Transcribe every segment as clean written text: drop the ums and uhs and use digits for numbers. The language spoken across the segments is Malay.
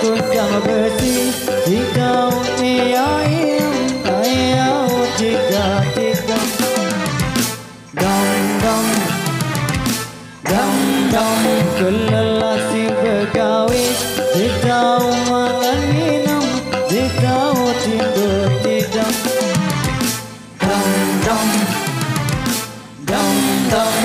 ketunjang besi di daun ayam tiga tiga dam dam dam dam kelelasi begawi di daun makan minum di daun tidur tidak dam dam dam dam.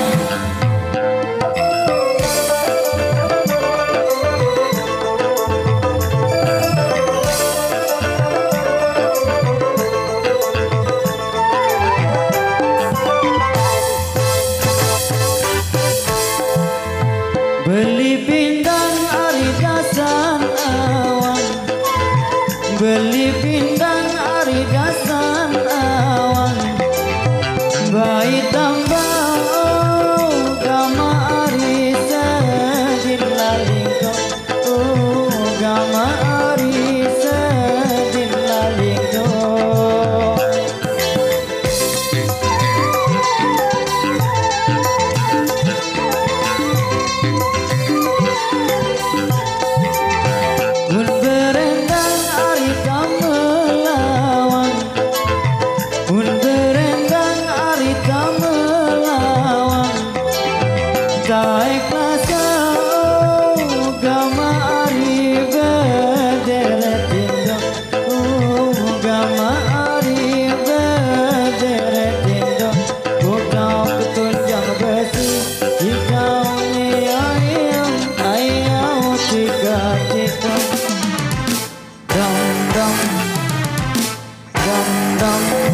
Beli pindang ari dasan awan, beli pindang ari dasan awan, bayi tambah gama ari sedin lalingko, gama ari sedin lalingko.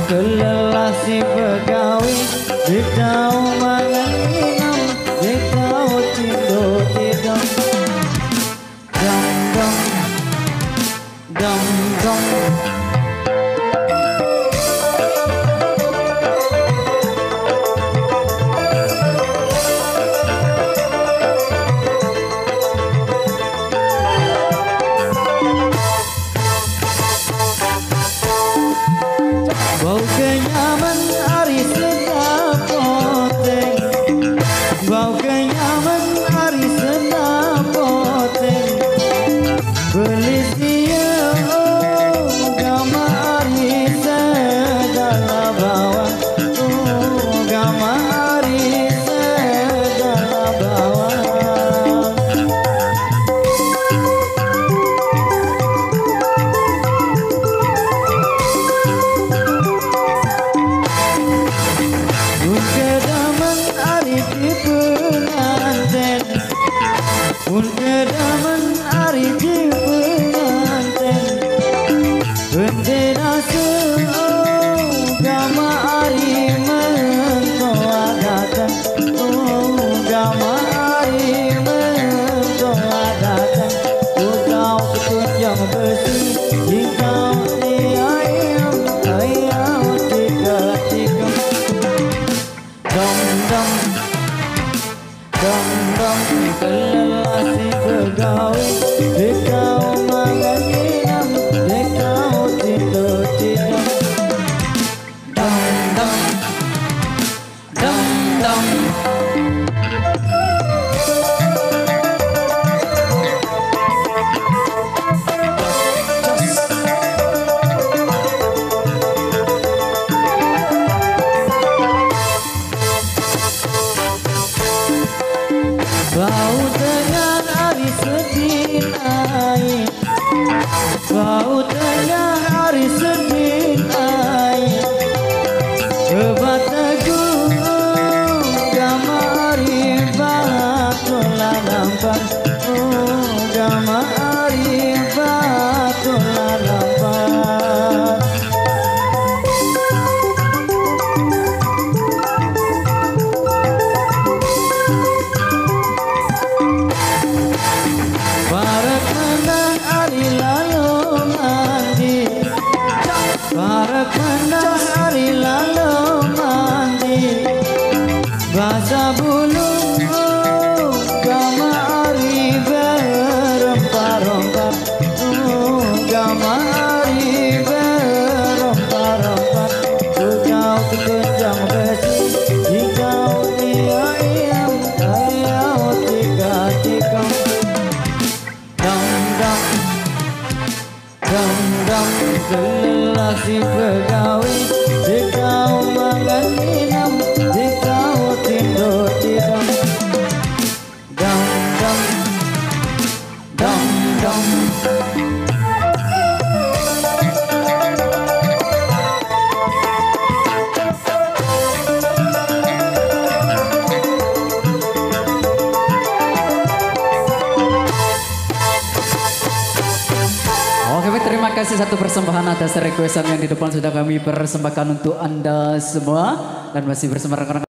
Kelelasi begawi di daun mangan minum di daun tidur tidur dam dam dam dam. Bau kenyaman ari sedap poteng, bau kenyaman ari sedap poteng. Beli dia gama ari segala bawang, gama ari segala bawang. Un kedaman ari di penganten, bendera gama ari mentoa datang, gama ari mentoa datang. Kau ketunjang besi jika di ayam tiga tiga dam dam dam dam. Kelelasi begawi di daun mangan minum di daun tidur tidur dam dam dam dam. Bau dengan ari sedin air, bau dengan ari sedin air. Obat teguh gama ari batola nampak, gama ari batola nampak. Barak menang ari lalu mandi, barak menang ari lalu mandi. Basah bulu gama ari berempah-rempah, gama ari berempah-rempah. Kau ketunjang besi jika di ayam tiga tiga dam dam kelelasi pegawai jika makan minum jika tidur tidam dam dam dam dam. Oke, baik, terima kasih satu persembahan atas requestan yang di depan sudah kami persembahkan untuk Anda semua dan masih bersama rekan-rekan